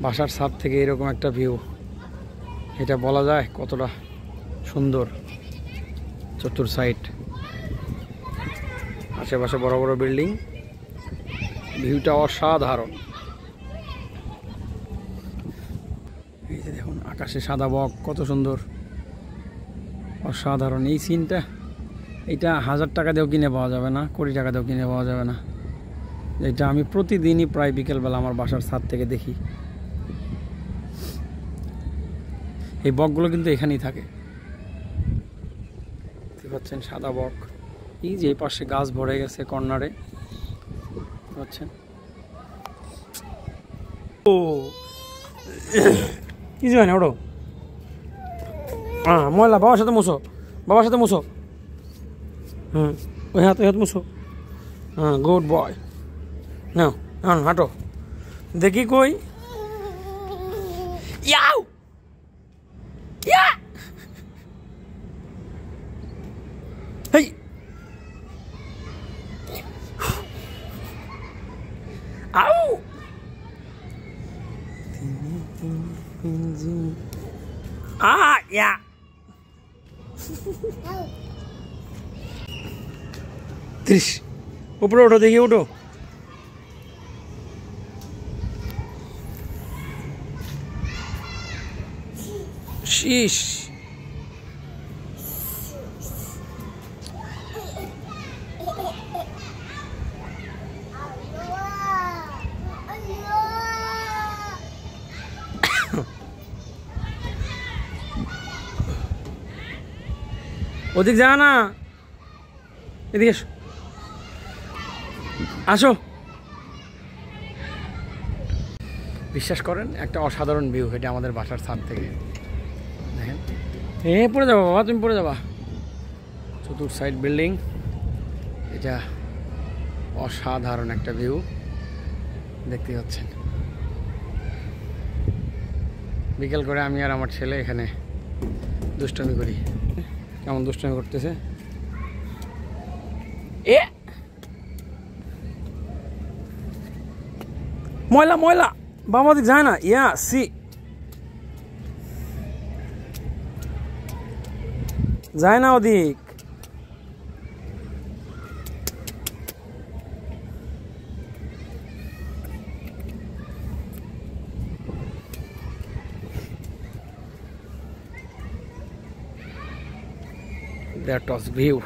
বাসার ছাদ থেকে এরকম একটা ভিউ, এটা বলা যায় কতটা সুন্দর। চতুর সাইড, আশেপাশে বড় বড় বিল্ডিং, ভিউটা অসাধারণ। এই যে দেখুন আকাশে সাদা বক, কত সুন্দর, অসাধারণ এই সিনটা। এটা 1000 টাকা দিয়েও কিনে পাওয়া যাবে না, কোটি টাকা দিয়েও কিনে পাওয়া যাবে না। এটা আমি প্রতিদিনই প্রায় বিকেলবেলা আমার বাসার ছাদ থেকে দেখি। এই বকগুলো কিন্তু এখানেই থাকে, দেখতে পাচ্ছেন সাদা বক। এই যে এই পাশে গাছ ভরে গেছে কর্নারে, পাচ্ছেন। ও কি যে হয় না ওটো, হ্যাঁ ময়লা বাবার সাথে মুছো, বাবার সাথে মুছো। হুম, ওই হাত মুছো। হ্যাঁ গুড বয়। নাও হ্যাঁ হাঁটো দেখি কই। ইয়াও ইয়া হেই আউ ইয়া ত্রিশ উপরে ওঠো দেখি, ওঠো। শীষ ওদিক যা না, এদিকে আসো। বিশ্বাস করেন একটা অসাধারণ ভিউ, এটা আমাদের বাসার ছাদ থেকে দেখেন। পড়ে যাবো বাবা, তুমি পড়ে যাবা। চতুর সাইড বিল্ডিং, এটা অসাধারণ একটা ভিউ দেখতে পাচ্ছেন। বিকেল করে আমি আর আমার ছেলে এখানে দুষ্টামি করি। কেমন দুষ্টামি করতেছে, এ ময়লা ময়লা, বাবা দিক যায় না। ইয়া সি যায় না ওদিক। That was view.